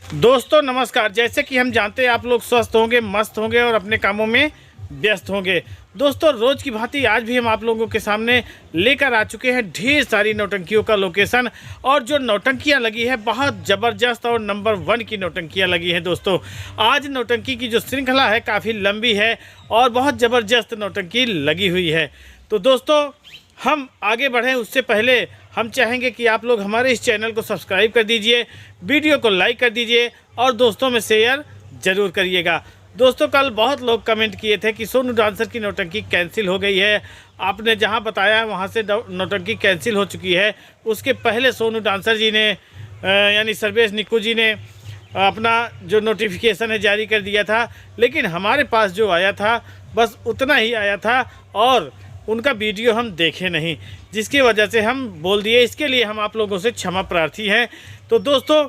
दोस्तों नमस्कार। जैसे कि हम जानते हैं आप लोग स्वस्थ होंगे, मस्त होंगे और अपने कामों में व्यस्त होंगे। दोस्तों रोज़ की भांति आज भी हम आप लोगों के सामने लेकर आ चुके हैं ढेर सारी नौटंकियों का लोकेशन। और जो नौटंकियां लगी है बहुत ज़बरदस्त और नंबर 1 की नौटंकियां लगी हैं। दोस्तों आज नौटंकी की जो श्रृंखला है काफ़ी लंबी है और बहुत ज़बरदस्त नौटंकी लगी हुई है। तो दोस्तों हम आगे बढ़ें उससे पहले हम चाहेंगे कि आप लोग हमारे इस चैनल को सब्सक्राइब कर दीजिए, वीडियो को लाइक कर दीजिए और दोस्तों में शेयर ज़रूर करिएगा। दोस्तों कल बहुत लोग कमेंट किए थे कि सोनू डांसर की नौटंकी कैंसिल हो गई है। आपने जहां बताया है वहां से नौटंकी कैंसिल हो चुकी है। उसके पहले सोनू डांसर जी ने यानी सर्वेश निक्कू जी ने अपना जो नोटिफिकेशन है जारी कर दिया था, लेकिन हमारे पास जो आया था बस उतना ही आया था और उनका वीडियो हम देखे नहीं, जिसकी वजह से हम बोल दिए। इसके लिए हम आप लोगों से क्षमा प्रार्थी हैं। तो दोस्तों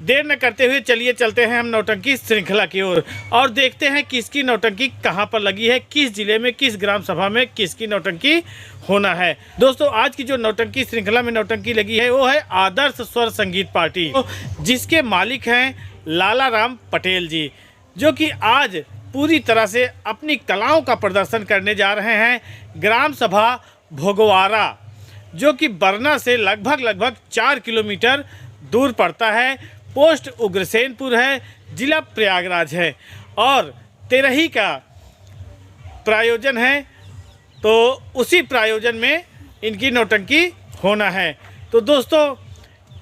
देर न करते हुए चलिए चलते हैं हम नौटंकी श्रृंखला की ओर और देखते हैं किसकी नौटंकी कहां पर लगी है, किस जिले में, किस ग्राम सभा में किसकी नौटंकी होना है। दोस्तों आज की जो नौटंकी श्रृंखला में नौटंकी लगी है वो है आदर्श स्वर संगीत पार्टी, जिसके मालिक हैं लाला राम पटेल जी, जो कि आज पूरी तरह से अपनी कलाओं का प्रदर्शन करने जा रहे हैं ग्राम सभा भोगवारा, जो कि बरना से लगभग 4 किलोमीटर दूर पड़ता है। पोस्ट उग्रसेनपुर है, जिला प्रयागराज है और तेरही का प्रायोजन है। तो उसी प्रायोजन में इनकी नौटंकी होना है। तो दोस्तों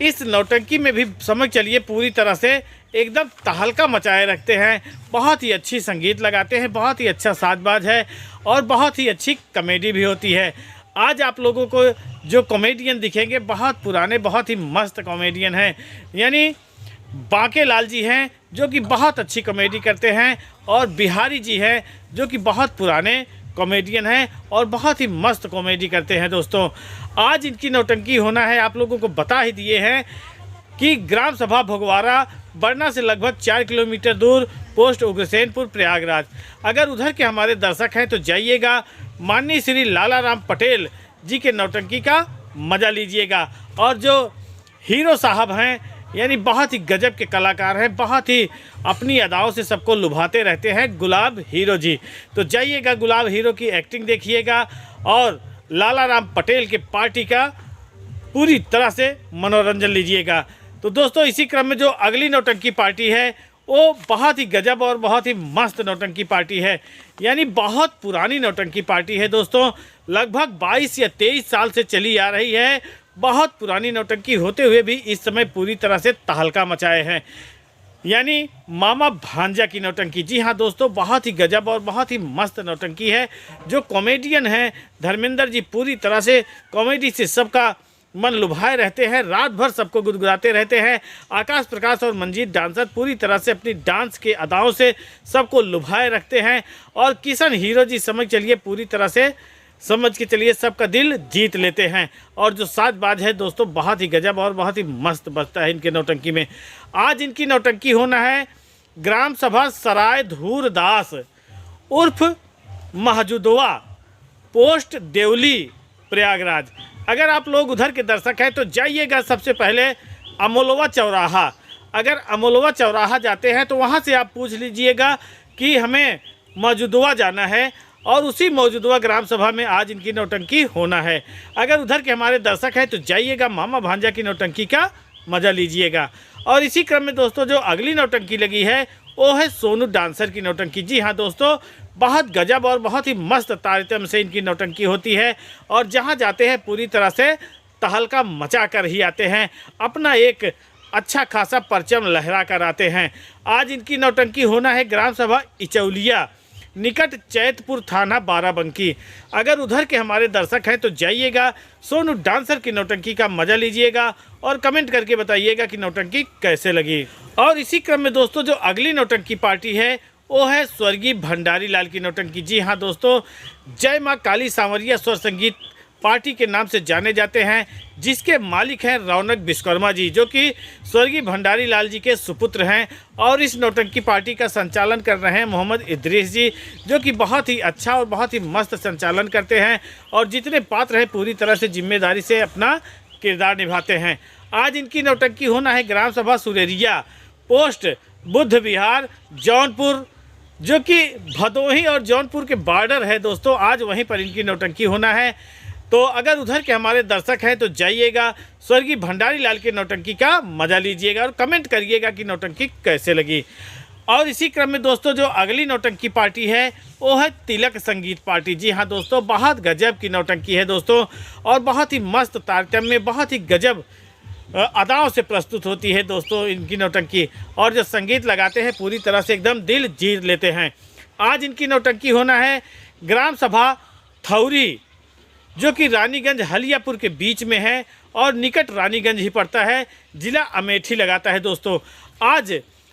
इस नौटंकी में भी समझ चलिए पूरी तरह से एकदम तहलका मचाए रखते हैं। बहुत ही अच्छी संगीत लगाते हैं, बहुत ही अच्छा साजबाज है और बहुत ही अच्छी कॉमेडी भी होती है। आज आप लोगों को जो कॉमेडियन दिखेंगे बहुत पुराने, बहुत ही मस्त कॉमेडियन हैं, यानी बांके लाल जी हैं जो कि बहुत अच्छी कॉमेडी करते हैं और बिहारी जी हैं जो कि बहुत पुराने कॉमेडियन हैं और बहुत ही मस्त कॉमेडी करते हैं। दोस्तों आज इनकी नौटंकी होना है, आप लोगों को बता ही दिए हैं कि ग्राम सभा भोगवारा, बरना से लगभग 4 किलोमीटर दूर, पोस्ट उग्रसेनपुर प्रयागराज। अगर उधर के हमारे दर्शक हैं तो जाइएगा, माननीय श्री लाला राम पटेल जी के नौटंकी का मज़ा लीजिएगा। और जो हीरो साहब हैं यानी बहुत ही गजब के कलाकार हैं, बहुत ही अपनी अदाओं से सबको लुभाते रहते हैं, गुलाब हीरो जी। तो जाइएगा, गुलाब हीरो की एक्टिंग देखिएगा और लाला राम पटेल के पार्टी का पूरी तरह से मनोरंजन लीजिएगा। तो दोस्तों इसी क्रम में जो अगली नौटंकी पार्टी है वो बहुत ही गजब और बहुत ही मस्त नौटंकी पार्टी है, यानी बहुत पुरानी नौटंकी पार्टी है। दोस्तों लगभग 22 या 23 साल से चली आ रही है। बहुत पुरानी नौटंकी होते हुए भी इस समय पूरी तरह से तहलका मचाए हैं, यानी मामा भांजा की नौटंकी। जी हाँ दोस्तों बहुत ही गजब और बहुत ही मस्त नौटंकी है। जो कॉमेडियन हैं धर्मेंद्र जी पूरी तरह से कॉमेडी से सबका मन लुभाए रहते हैं, रात भर सबको गुदगुदाते रहते हैं। आकाश प्रकाश और मंजीत डांसर पूरी तरह से अपनी डांस के अदाओं से सबको लुभाए रखते हैं और किशन हीरो जी समझ चलिए पूरी तरह से समझ के चलिए सबका दिल जीत लेते हैं। और जो साजबाज है दोस्तों बहुत ही गजब और बहुत ही मस्त बजता है इनके नौटंकी में। आज इनकी नौटंकी होना है ग्राम सभा सराय धूरदास उर्फ महजुदवा, पोस्ट देवली प्रयागराज। अगर आप लोग उधर के दर्शक हैं तो जाइएगा सबसे पहले अमोलवा चौराहा। अगर अमोलवा चौराहा जाते हैं तो वहाँ से आप पूछ लीजिएगा कि हमें मौजूदवा जाना है और उसी मौजूदवा ग्राम सभा में आज इनकी नौटंकी होना है। अगर उधर के हमारे दर्शक हैं तो जाइएगा, मामा भांजा की नौटंकी का मज़ा लीजिएगा। और इसी क्रम में दोस्तों जो अगली नौटंकी लगी है वो है सोनू डांसर की नौटंकी। जी हाँ दोस्तों बहुत गजब और बहुत ही मस्त तारतम्य से इनकी नौटंकी होती है और जहाँ जाते हैं पूरी तरह से तहलका मचा कर ही आते हैं, अपना एक अच्छा खासा परचम लहरा कर आते हैं। आज इनकी नौटंकी होना है ग्राम सभा इचौलिया, निकट चैतपुर थाना बाराबंकी। अगर उधर के हमारे दर्शक हैं तो जाइएगा, सोनू डांसर की नौटंकी का मज़ा लीजिएगा और कमेंट करके बताइएगा कि नौटंकी कैसे लगी। और इसी क्रम में दोस्तों जो अगली नौटंकी पार्टी है वो है स्वर्गीय भंडारी लाल की नौटंकी। जी हाँ दोस्तों जय माँ काली सांवरिया स्वर संगीत पार्टी के नाम से जाने जाते हैं, जिसके मालिक हैं रौनक विश्वकर्मा जी, जो कि स्वर्गीय भंडारी लाल जी के सुपुत्र हैं। और इस नौटंकी पार्टी का संचालन कर रहे हैं मोहम्मद इद्रीस जी, जो कि बहुत ही अच्छा और बहुत ही मस्त संचालन करते हैं और जितने पात्र हैं पूरी तरह से जिम्मेदारी से अपना किरदार निभाते हैं। आज इनकी नौटंकी होना है ग्राम सभा सुरेरिया, पोस्ट बुद्ध विहार जौनपुर, जो कि भदोही और जौनपुर के बॉर्डर है दोस्तों। आज वहीं पर इनकी नौटंकी होना है। तो अगर उधर के हमारे दर्शक हैं तो जाइएगा, स्वर्गीय भंडारी लाल की नौटंकी का मजा लीजिएगा और कमेंट करिएगा कि नौटंकी कैसे लगी। और इसी क्रम में दोस्तों जो अगली नौटंकी पार्टी है वो है तिलक संगीत पार्टी। जी हाँ दोस्तों, बहुत गजब की नौटंकी है दोस्तों, और बहुत ही मस्त तारतम्य, बहुत ही गजब अदाओं से प्रस्तुत होती है दोस्तों इनकी नौटंकी। और जो संगीत लगाते हैं पूरी तरह से एकदम दिल जीत लेते हैं। आज इनकी नौटंकी होना है ग्राम सभा थौरी, जो कि रानीगंज हलियापुर के बीच में है और निकट रानीगंज ही पड़ता है, जिला अमेठी लगाता है दोस्तों। आज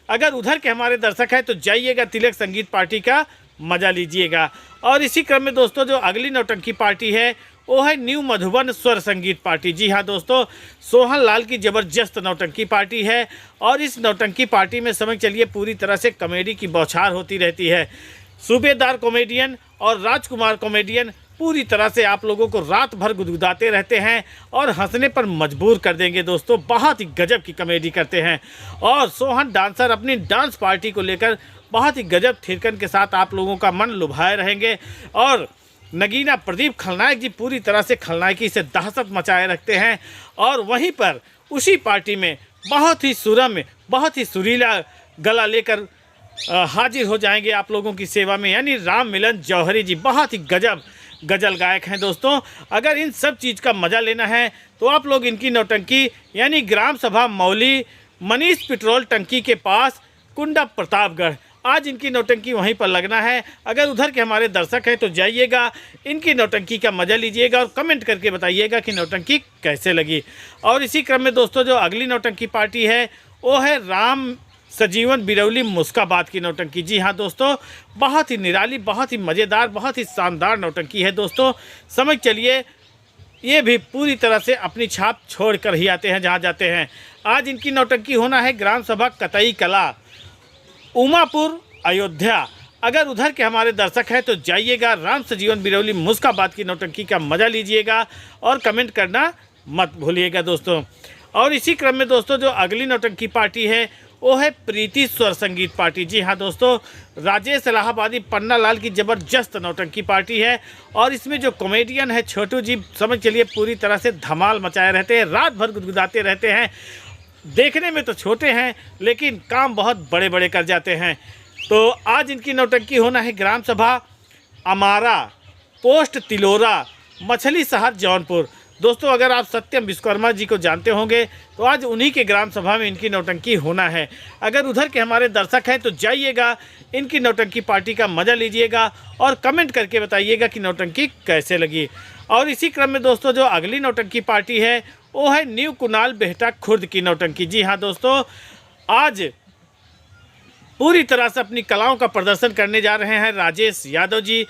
अगर उधर के हमारे दर्शक हैं तो जाइएगा, तिलक संगीत पार्टी का मजा लीजिएगा। और इसी क्रम में दोस्तों जो अगली नौटंकी पार्टी है वो है न्यू मधुबन स्वर संगीत पार्टी। जी हाँ दोस्तों, सोहन लाल की ज़बरदस्त नौटंकी पार्टी है। और इस नौटंकी पार्टी में समझ चलिए पूरी तरह से कॉमेडी की बौछार होती रहती है। सूबेदार कॉमेडियन और राजकुमार कॉमेडियन पूरी तरह से आप लोगों को रात भर गुदगुदाते रहते हैं और हंसने पर मजबूर कर देंगे दोस्तों। बहुत ही गजब की कॉमेडी करते हैं। और सोहन डांसर अपनी डांस पार्टी को लेकर बहुत ही गजब थिरकन के साथ आप लोगों का मन लुभाए रहेंगे। और नगीना प्रदीप खलनायक जी पूरी तरह से खलनायकी से दहशत मचाए रखते हैं। और वहीं पर उसी पार्टी में बहुत ही सुरम्य, बहुत ही सुरीला गला लेकर हाजिर हो जाएंगे आप लोगों की सेवा में, यानी राम मिलन जौहरी जी। बहुत ही गजब गजल गायक हैं दोस्तों। अगर इन सब चीज़ का मज़ा लेना है तो आप लोग इनकी नौटंकी यानी ग्राम सभा मौली मनीष पेट्रोल टंकी के पास कुंडा प्रतापगढ़, आज इनकी नौटंकी वहीं पर लगना है। अगर उधर के हमारे दर्शक हैं तो जाइएगा, इनकी नौटंकी का मज़ा लीजिएगा और कमेंट करके बताइएगा कि नौटंकी कैसे लगी। और इसी क्रम में दोस्तों जो अगली नौटंकी पार्टी है वो है राम सजीवन बिरौली मुस्काबाद की नौटंकी। जी हाँ दोस्तों, बहुत ही निराली, बहुत ही मज़ेदार, बहुत ही शानदार नौटंकी है दोस्तों। समझ चलिए ये भी पूरी तरह से अपनी छाप छोड़ कर ही आते हैं जहाँ जाते हैं। आज इनकी नौटंकी होना है ग्राम सभा कतई कला उमापुर अयोध्या। अगर उधर के हमारे दर्शक हैं तो जाइएगा, राम सजीवन बिरौली मुस्काबाद की नौटंकी का मज़ा लीजिएगा और कमेंट करना मत भूलिएगा दोस्तों। और इसी क्रम में दोस्तों जो अगली नौटंकी पार्टी है वो है प्रीति स्वर संगीत पार्टी। जी हाँ दोस्तों, राजेश इलाहाबादी पन्ना लाल की ज़बरदस्त नौटंकी पार्टी है। और इसमें जो कॉमेडियन है छोटू जी, समझ चलिए पूरी तरह से धमाल मचाए रहते हैं, रात भर गुदगुदाते रहते हैं। देखने में तो छोटे हैं लेकिन काम बहुत बड़े बड़े कर जाते हैं। तो आज इनकी नौटंकी होना है ग्राम सभा अमारा पोस्ट तिलोरा मछली शहर जौनपुर। दोस्तों अगर आप सत्यम विश्वकर्मा जी को जानते होंगे तो आज उन्हीं के ग्राम सभा में इनकी नौटंकी होना है। अगर उधर के हमारे दर्शक हैं तो जाइएगा, इनकी नौटंकी पार्टी का मज़ा लीजिएगा और कमेंट करके बताइएगा कि नौटंकी कैसे लगी। और इसी क्रम में दोस्तों जो अगली नौटंकी पार्टी है वो है न्यू कुनाल बेहटा खुर्द की नौटंकी। जी हाँ दोस्तों, आज पूरी तरह से अपनी कलाओं का प्रदर्शन करने जा रहे हैं राजेश यादव जी,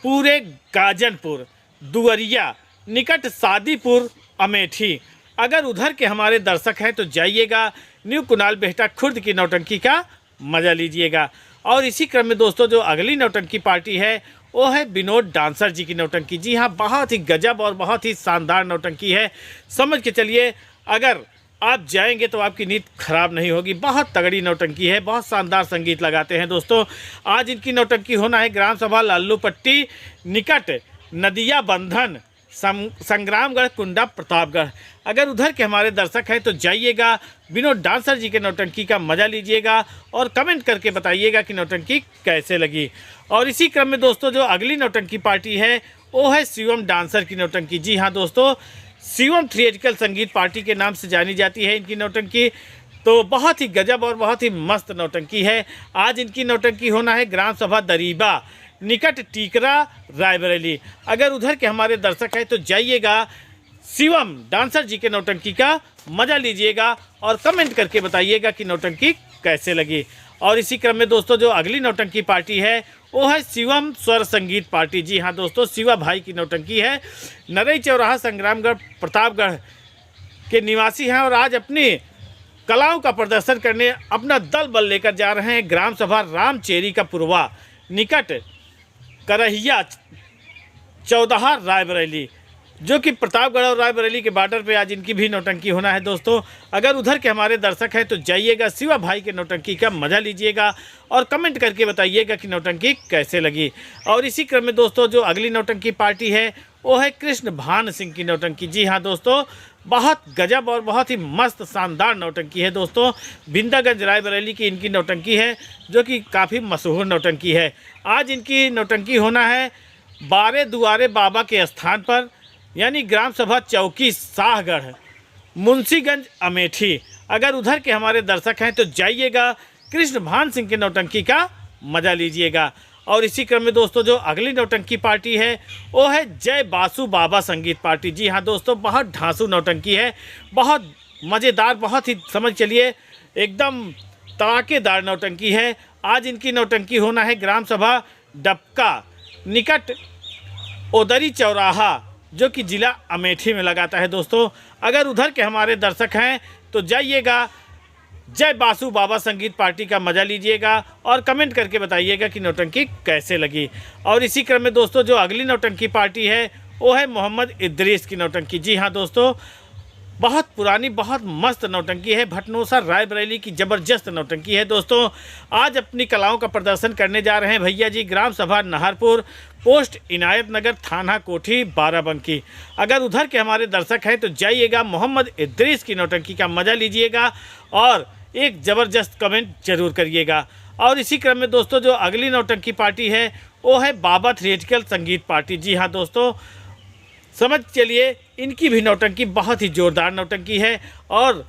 पूरे गाजनपुर दुवरिया निकट सादीपुर अमेठी। अगर उधर के हमारे दर्शक हैं तो जाइएगा, न्यू कुनाल बेहटा खुर्द की नौटंकी का मज़ा लीजिएगा। और इसी क्रम में दोस्तों जो अगली नौटंकी पार्टी है वो है विनोद डांसर जी की नौटंकी। जी हाँ, बहुत ही गजब और बहुत ही शानदार नौटंकी है। समझ के चलिए, अगर आप जाएंगे तो आपकी नींद खराब नहीं होगी। बहुत तगड़ी नौटंकी है, बहुत शानदार संगीत लगाते हैं दोस्तों। आज इनकी नौटंकी होना है ग्राम सभा लालू पट्टी निकट नदिया बंधन संग्रामगढ़ कुंडा प्रतापगढ़। अगर उधर के हमारे दर्शक हैं तो जाइएगा, विनोद डांसर जी के नौटंकी का मज़ा लीजिएगा और कमेंट करके बताइएगा कि नौटंकी कैसे लगी। और इसी क्रम में दोस्तों जो अगली नौटंकी पार्टी है वो है शिवम डांसर की नौटंकी। जी हाँ दोस्तों, शिवम थिएट्रिकल संगीत पार्टी के नाम से जानी जाती है इनकी नौटंकी। तो बहुत ही गजब और बहुत ही मस्त नौटंकी है। आज इनकी नौटंकी होना है ग्राम सभा दरीबा निकट टीकरा रायबरेली। अगर उधर के हमारे दर्शक हैं तो जाइएगा, शिवम डांसर जी के नौटंकी का मज़ा लीजिएगा और कमेंट करके बताइएगा कि नौटंकी कैसे लगी। और इसी क्रम में दोस्तों जो अगली नौटंकी पार्टी है वो है शिवम स्वर संगीत पार्टी। जी हाँ दोस्तों, शिवा भाई की नौटंकी है। नरई चौराहा संग्रामगढ़ प्रतापगढ़ के निवासी हैं और आज अपनी कलाओं का प्रदर्शन करने अपना दल बल लेकर जा रहे हैं ग्राम सभा रामचेरी का पुरवा निकट करहिया चौदहा रायबरेली, जो कि प्रतापगढ़ और रायबरेली के बॉर्डर पे आज इनकी भी नौटंकी होना है दोस्तों। अगर उधर के हमारे दर्शक हैं तो जाइएगा, शिवा भाई के नौटंकी का मज़ा लीजिएगा और कमेंट करके बताइएगा कि नौटंकी कैसे लगी। और इसी क्रम में दोस्तों जो अगली नौटंकी पार्टी है वो है कृष्ण भान सिंह की नौटंकी। जी हाँ दोस्तों, बहुत गजब और बहुत ही मस्त शानदार नौटंकी है दोस्तों। बिंदागंज रायबरेली की इनकी नौटंकी है जो कि काफ़ी मशहूर नौटंकी है। आज इनकी नौटंकी होना है बारे दुआरे बाबा के स्थान पर, यानी ग्राम सभा चौकी शाहगढ़, मुंशीगंज, अमेठी। अगर उधर के हमारे दर्शक हैं तो जाइएगा, कृष्ण भान सिंह के नौटंकी का मज़ा लीजिएगा। और इसी क्रम में दोस्तों जो अगली नौटंकी पार्टी है वो है जय बासु बाबा संगीत पार्टी। जी हाँ दोस्तों, बहुत ढांसू नौटंकी है, बहुत मज़ेदार, बहुत ही समझ चलिए एकदम तड़ाकेदार नौटंकी है। आज इनकी नौटंकी होना है ग्राम सभा डबका निकट ओदरी चौराहा, जो कि ज़िला अमेठी में लगाता है दोस्तों। अगर उधर के हमारे दर्शक हैं तो जाइएगा, जय बासु बाबा संगीत पार्टी का मज़ा लीजिएगा और कमेंट करके बताइएगा कि नौटंकी कैसे लगी। और इसी क्रम में दोस्तों जो अगली नौटंकी पार्टी है वो है मोहम्मद इद्रीस की नौटंकी। जी हाँ दोस्तों, बहुत पुरानी, बहुत मस्त नौटंकी है। भटनोसा रायबरेली की ज़बरदस्त नौटंकी है दोस्तों। आज अपनी कलाओं का प्रदर्शन करने जा रहे हैं भैया जी ग्राम सभा नाहरपुर, पोस्ट इनायत नगर, थाना कोठी, बाराबंकी। अगर उधर के हमारे दर्शक हैं तो जाइएगा, मोहम्मद इद्रीस की नौटंकी का मज़ा लीजिएगा और एक ज़बरदस्त कमेंट जरूर करिएगा। और इसी क्रम में दोस्तों जो अगली नौटंकी पार्टी है वो है बाबा थिएट्रिकल संगीत पार्टी। जी हाँ दोस्तों, समझ चलिए इनकी भी नौटंकी बहुत ही ज़ोरदार नौटंकी है। और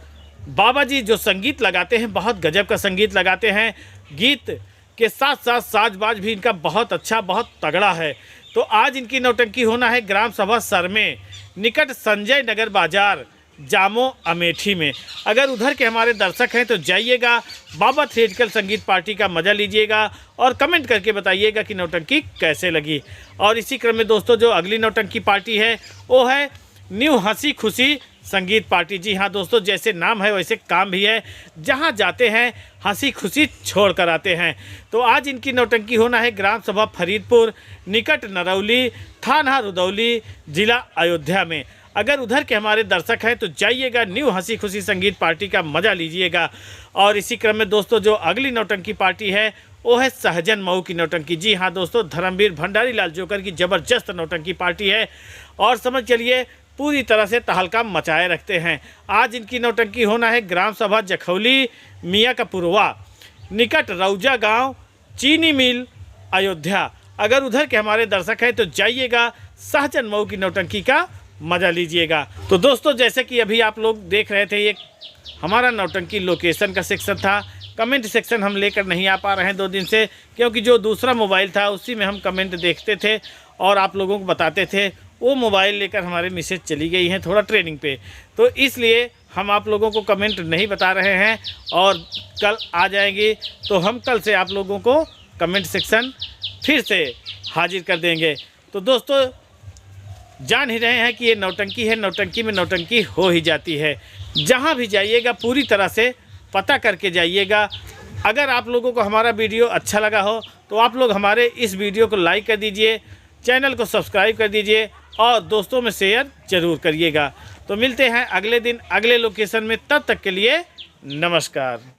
बाबा जी जो संगीत लगाते हैं बहुत गजब का संगीत लगाते हैं। गीत के साथ साथ साजबाज भी इनका बहुत अच्छा, बहुत तगड़ा है। तो आज इनकी नौटंकी होना है ग्राम सभा सरमे निकट संजय नगर बाजार, जामो, अमेठी में। अगर उधर के हमारे दर्शक हैं तो जाइएगा, बाबा थिएट्रिकल संगीत पार्टी का मज़ा लीजिएगा और कमेंट करके बताइएगा कि नौटंकी कैसे लगी। और इसी क्रम में दोस्तों जो अगली नौटंकी पार्टी है वो है न्यू हंसी खुशी संगीत पार्टी। जी हाँ दोस्तों, जैसे नाम है वैसे काम भी है, जहाँ जाते हैं हंसी खुशी छोड़ कर आते हैं। तो आज इनकी नौटंकी होना है ग्राम सभा फरीदपुर निकट नरौली, थाना रुदौली, जिला अयोध्या में। अगर उधर के हमारे दर्शक हैं तो जाइएगा, न्यू हंसी खुशी संगीत पार्टी का मज़ा लीजिएगा। और इसी क्रम में दोस्तों जो अगली नौटंकी पार्टी है वो है सहजन मऊ की नौटंकी। जी हाँ दोस्तों, धर्मवीर भंडारी लाल जोकर की ज़बरदस्त नौटंकी पार्टी है और समझ चलिए पूरी तरह से तहलका मचाए रखते हैं। आज इनकी नौटंकी होना है ग्राम सभा जखौली मियाँ का पुरवा निकट रौजा गाँव, चीनी मिल, अयोध्या। अगर उधर के हमारे दर्शक हैं तो जाइएगा, सहजन मऊ की नौटंकी का मज़ा लीजिएगा। तो दोस्तों जैसे कि अभी आप लोग देख रहे थे, ये हमारा नौटंकी लोकेशन का सेक्शन था। कमेंट सेक्शन हम लेकर नहीं आ पा रहे हैं 2 दिन से, क्योंकि जो दूसरा मोबाइल था उसी में हम कमेंट देखते थे और आप लोगों को बताते थे। वो मोबाइल लेकर हमारे मिसेज चली गई हैं थोड़ा ट्रेनिंग पे, तो इसलिए हम आप लोगों को कमेंट नहीं बता रहे हैं। और कल आ जाएंगे तो हम कल से आप लोगों को कमेंट सेक्शन फिर से हाजिर कर देंगे। तो दोस्तों जान ही रहे हैं कि ये नौटंकी है, नौटंकी में नौटंकी हो ही जाती है। जहाँ भी जाइएगा पूरी तरह से पता करके जाइएगा। अगर आप लोगों को हमारा वीडियो अच्छा लगा हो तो आप लोग हमारे इस वीडियो को लाइक कर दीजिए, चैनल को सब्सक्राइब कर दीजिए और दोस्तों में शेयर ज़रूर करिएगा। तो मिलते हैं अगले दिन अगले लोकेशन में, तब तक के लिए नमस्कार।